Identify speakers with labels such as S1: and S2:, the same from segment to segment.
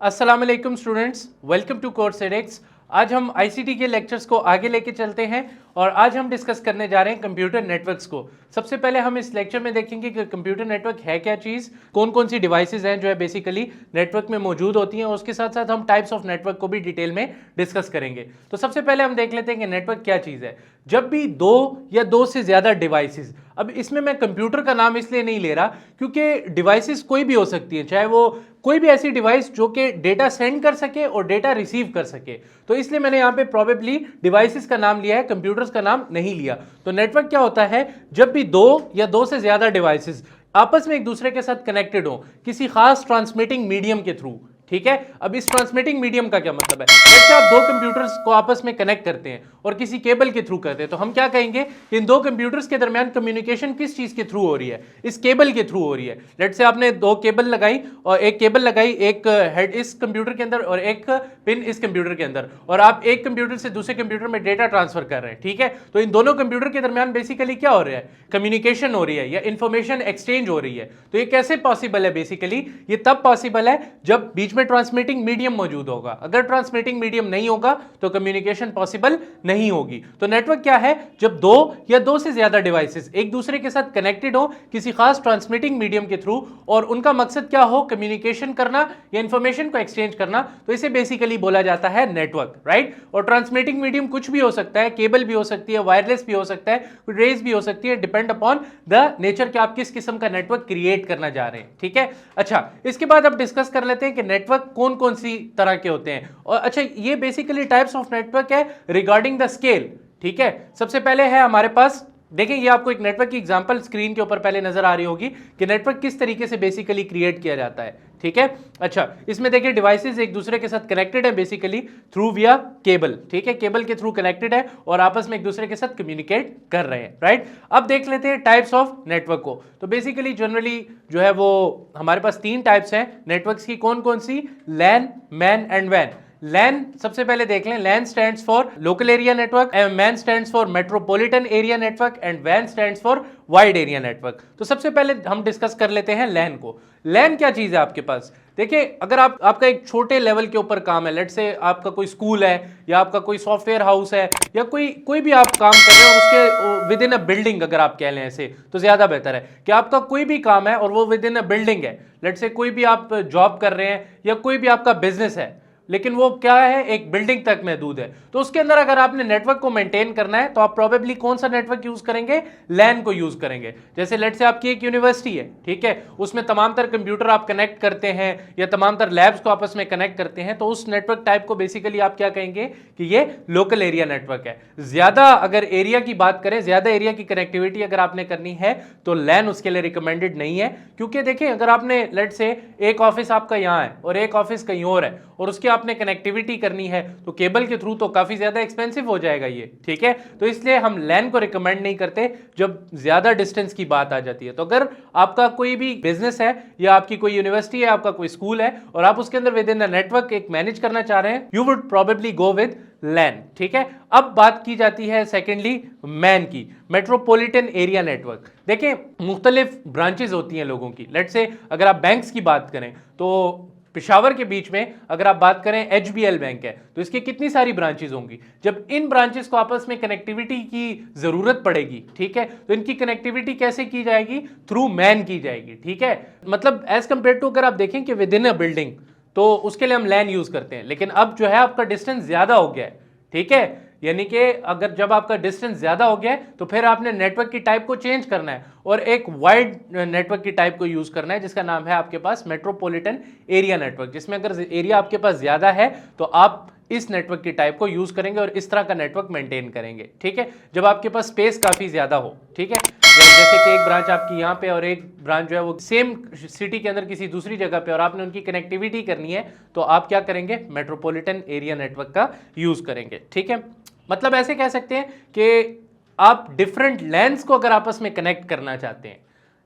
S1: अस्सलाम वालेकुम students, welcome to course एडेक्स। आज हम आईसीटी के लेक्चर्स को आगे लेके चलते हैं और आज हम डिस्कस करने जा रहे हैं कंप्यूटर नेटवर्क्स को। सबसे पहले हम इस लेक्चर में देखेंगे कि कंप्यूटर नेटवर्क है क्या चीज़, कौन कौन सी डिवाइसेस हैं जो है बेसिकली नेटवर्क में मौजूद होती हैं, और उसके साथ साथ हम टाइप्स ऑफ नेटवर्क को भी डिटेल में डिस्कस करेंगे। तो सबसे पहले हम देख लेते हैं कि नेटवर्क क्या चीज़ है। जब भी दो या दो से ज़्यादा डिवाइसेस, अब इसमें मैं कंप्यूटर का नाम इसलिए नहीं ले रहा क्योंकि डिवाइसेस कोई भी हो सकती है, चाहे वो कोई भी ऐसी डिवाइस जो कि डेटा सेंड कर सके और डेटा रिसीव कर सके, तो इसलिए मैंने यहां पे प्रोबेबली डिवाइसेस का नाम लिया है, कंप्यूटर्स का नाम नहीं लिया। तो नेटवर्क क्या होता है? जब भी दो या दो से ज्यादा डिवाइसेस आपस में एक दूसरे के साथ कनेक्टेड हो किसी खास ट्रांसमिटिंग मीडियम के थ्रू। ठीक है, अब इस ट्रांसमिटिंग मीडियम का क्या मतलब है? जैसे आप दो कंप्यूटर्स को आपस में कनेक्ट करते हैं और किसी केबल के थ्रू करते हैं, तो हम क्या कहेंगे कि इन दो कंप्यूटर्स के दरमियान कम्युनिकेशन किस चीज के थ्रू हो रही है? इस केबल के थ्रू हो रही है। लेट से आपने दो केबल लगाई और एक केबल लगाई, एक हेड इस कंप्यूटर के अंदर और एक पिन इस कंप्यूटर के अंदर, और आप एक कंप्यूटर से दूसरे कंप्यूटर में डेटा ट्रांसफर कर रहे हैं। ठीक है, तो इन दोनों कंप्यूटर के दरमियान बेसिकली क्या हो रहा है? कम्युनिकेशन हो रही है या इंफॉर्मेशन एक्सचेंज हो रही है। तो ये कैसे पॉसिबल है? बेसिकली ये तब पॉसिबल है जब बीच में ट्रांसमिटिंग मीडियम मौजूद होगा। अगर ट्रांसमिटिंग मीडियम नहीं होगा तो कम्युनिकेशन पॉसिबल नहीं होगी। तो नेटवर्क क्या है? जब दो या दो से ज्यादा डिवाइसेस एक दूसरे के साथ कनेक्टेड हो किसी खास ट्रांसमिटिंग मीडियम के थ्रू, और उनका मकसद क्या हो? कम्युनिकेशन करना या इंफॉर्मेशन को एक्सचेंज करना, तो इसे बेसिकली बोला जाता है नेटवर्क, राइट। और ट्रांसमिटिंग मीडियम कुछ भी हो सकता है, केबल भी हो सकती है, वायरलेस भी हो सकता है, रेज भी हो सकती है, डिपेंड अपॉन द नेचर कि आप किस किस्म का नेटवर्क क्रिएट करना जा रहे हैं। ठीक है, अच्छा, इसके बाद अब डिस्कस कर लेते हैं कि नेटवर्क कौन कौन सी तरह के होते हैं। और अच्छा, ये बेसिकली टाइप्स ऑफ नेटवर्क है रिगार्डिंग द स्केल। ठीक है, सबसे पहले है हमारे पास, देखें ये आपको एक नेटवर्क की एग्जांपल स्क्रीन के ऊपर पहले नजर आ रही होगी कि नेटवर्क किस तरीके से बेसिकली क्रिएट किया जाता है। ठीक है, अच्छा, इसमें देखिए डिवाइसेस एक दूसरे के साथ कनेक्टेड है बेसिकली थ्रू विया केबल। ठीक है, केबल के थ्रू कनेक्टेड है और आपस में एक दूसरे के साथ कम्युनिकेट कर रहे हैं, राइट। अब देख लेते हैं टाइप्स ऑफ नेटवर्क को। तो बेसिकली जनरली जो है वो हमारे पास तीन टाइप्स हैं नेटवर्क्स की। कौन कौन सी? लैन, मैन एंड वैन। लैन सबसे पहले देख लें। LAN stands for local area network, MAN stands for metropolitan area network and वैन stands for wide area network. तो सबसे पहले हम डिस्कस कर लेते हैं लैन को। लैन क्या चीज है आपके पास? देखिए, अगर आपका एक छोटे लेवल के ऊपर काम है, लेट से आपका कोई स्कूल है या आपका कोई सॉफ्टवेयर हाउस है या कोई भी आप काम कर रहे हो और उसके विद इन अ बिल्डिंग, अगर आप कह लें ऐसे तो ज्यादा बेहतर है कि आपका कोई भी काम है और वो विद इन अ बिल्डिंग है। लेट से कोई भी आप जॉब कर रहे हैं या कोई भी आपका बिजनेस है, लेकिन वो क्या है? एक बिल्डिंग तक महदूद है। तो उसके अंदर अगर आपने नेटवर्क को मेंटेन करना है तो आप प्रोबेबली कौन सा नेटवर्क यूज करेंगे? लैन को यूज करेंगे। जैसे लेट से आपकी एक यूनिवर्सिटी है, ठीक है, उसमें तमाम तर कंप्यूटर आप कनेक्ट करते हैं या तमाम तर लैब्स को आपस में कनेक्ट करते हैं, तो उस नेटवर्क टाइप को बेसिकली आप क्या कहेंगे कि ये लोकल एरिया नेटवर्क है। ज्यादा अगर एरिया की बात करें, ज्यादा एरिया की कनेक्टिविटी अगर आपने करनी है तो लैन उसके लिए रिकमेंडेड नहीं है। क्योंकि देखिए, अगर आपने लेट से एक ऑफिस आपका यहां है और एक ऑफिस कहीं और है और उसकी आपने कनेक्टिविटी करनी है तो केबल के थ्रू तो काफी ज्यादा एक्सपेंसिव हो जाएगा ये। ठीक है, तो इसलिए हम लैन को रिकमेंड नहीं करते जब ज्यादा डिस्टेंस की बात आ जाती है। तो अगर आपका कोई भी बिजनेस है या आपकी कोई यूनिवर्सिटी है, आपका कोई स्कूल है और आप उसके अंदर विद इन द नेटवर्क एक मैनेज करना चाह रहे हैं, you would probably go with LAN. ठीक है, अब बात की जाती है सेकेंडली मैन की, मेट्रोपॉलिटन एरिया नेटवर्क। देखें, मुख्तलिफ ब्रांचेस होती हैं लोगों की। लेट से अगर आप बैंक्स की बात करें तो पेशावर के बीच में अगर आप बात करें HBL बैंक है तो इसकी कितनी सारी ब्रांचेस होंगी। जब इन ब्रांचेस को आपस में कनेक्टिविटी की जरूरत पड़ेगी, ठीक है, तो इनकी कनेक्टिविटी कैसे की जाएगी? थ्रू मैन की जाएगी। ठीक है, मतलब एज कंपेयर टू अगर आप देखें कि विद इन अ बिल्डिंग, तो उसके लिए हम लैन यूज करते हैं, लेकिन अब जो है आपका डिस्टेंस ज्यादा हो गया है। ठीक है, यानी कि अगर जब आपका डिस्टेंस ज्यादा हो गया है तो फिर आपने नेटवर्क की टाइप को चेंज करना है और एक वाइड नेटवर्क की टाइप को यूज करना है जिसका नाम है आपके पास मेट्रोपॉलिटन एरिया नेटवर्क, जिसमें अगर एरिया आपके पास ज्यादा है तो आप इस नेटवर्क की टाइप को यूज करेंगे और इस तरह का नेटवर्क मेंटेन करेंगे। ठीक है, जब आपके पास स्पेस काफी ज्यादा हो। ठीक है, जैसे कि एक ब्रांच आपकी यहाँ पे और एक ब्रांच जो है वो सेम सिटी के अंदर किसी दूसरी जगह पे और आपने उनकी कनेक्टिविटी करनी है तो आप क्या करेंगे? मेट्रोपॉलिटन एरिया नेटवर्क का यूज करेंगे। ठीक है, मतलब ऐसे कह सकते हैं कि आप डिफरेंट लैंस को अगर आपस में कनेक्ट करना चाहते हैं,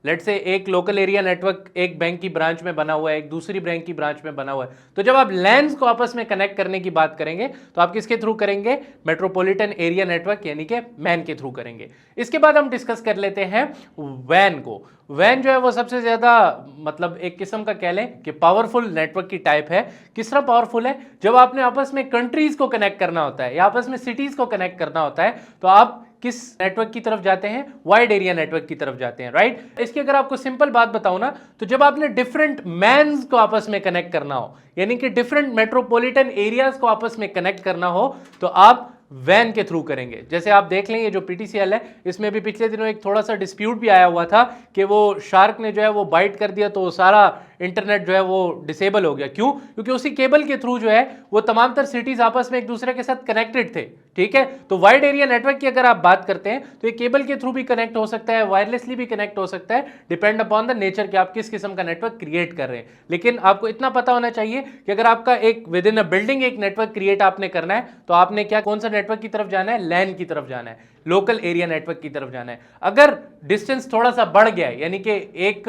S1: लेट्स से एक लोकल एरिया नेटवर्क एक बैंक की ब्रांच में बना हुआ है, एक दूसरी बैंक की ब्रांच में बना हुआ है, तो जब आप लैंस को आपस में कनेक्ट करने की बात करेंगे तो आप किसके थ्रू करेंगे? मेट्रोपॉलिटन एरिया नेटवर्क यानी कि मैन के थ्रू करेंगे। इसके बाद हम डिस्कस कर लेते हैं वैन को। वैन जो है वो सबसे ज्यादा मतलब एक किस्म का कह लें कि पावरफुल नेटवर्क की टाइप है। किस तरह पावरफुल है? जब आपने आपस में कंट्रीज को कनेक्ट करना होता है या आपस में सिटीज को कनेक्ट करना होता है तो आप किस नेटवर्क की तरफ जाते हैं? वाइड एरिया नेटवर्क की तरफ जाते हैं, राइट। इसकी अगर आपको सिंपल बात बताऊं ना, तो जब आपने डिफरेंट मैन्स को आपस में कनेक्ट करना हो, यानी कि डिफरेंट मेट्रोपॉलिटन एरियाज को आपस में कनेक्ट करना हो, तो आप वैन के थ्रू करेंगे। जैसे आप देख लें ये जो पीटीसीएल है, इसमें भी पिछले दिनों एक थोड़ा सा डिस्प्यूट भी आया हुआ था कि वो शार्क ने जो है वो बाइट कर दिया तो सारा इंटरनेट जो है वो डिसेबल हो गया। क्यों? क्योंकि उसी केबल के थ्रू जो है वो तमाम तर सिटीज आपस में एक दूसरे के साथ कनेक्टेड थे, ठीक है। तो वाइड एरिया नेटवर्क की अगर आप बात करते हैं तो ये केबल के थ्रू भी कनेक्ट हो सकता है, वायरलेसली भी कनेक्ट हो सकता है, डिपेंड अपॉन द नेचर कि आप किस किस्म का नेटवर्क क्रिएट कर रहे हैं। लेकिन आपको इतना पता होना चाहिए कि अगर आपका एक विद इन अ बिल्डिंग एक नेटवर्क क्रिएट आपने करना है तो आपने क्या कौन सा नेटवर्क की तरफ जाना है? लैन की तरफ जाना है, लोकल एरिया नेटवर्क की तरफ जाना है। अगर डिस्टेंस थोड़ा सा बढ़ गया है, यानी कि एक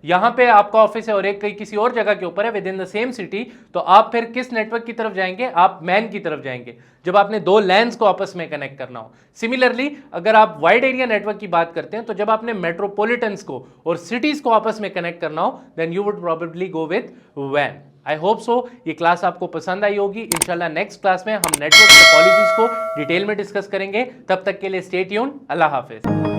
S1: यहां पे आपका ऑफिस है और एक कहीं किसी और जगह के ऊपर है with in the same city, तो आप फिर किस नेटवर्क की तरफ जाएंगे? आप मैन की तरफ जाएंगे, जब आपने दो लैंस को आपस में कनेक्ट करना हो। सिमिलरली अगर आप वाइड एरिया नेटवर्क की बात करते हैं तो जब आपने मेट्रोपॉलिटन्स को और सिटीज को आपस में कनेक्ट करना हो, then you would probably go with van. I hope so ये क्लास आपको पसंद आई होगी। इंशाल्लाह नेक्स्ट क्लास में हम नेटवर्क टोपोलॉजीज को डिटेल में डिस्कस करेंगे। तब तक के लिए स्टे ट्यून्ड। अल्लाह हाफिज।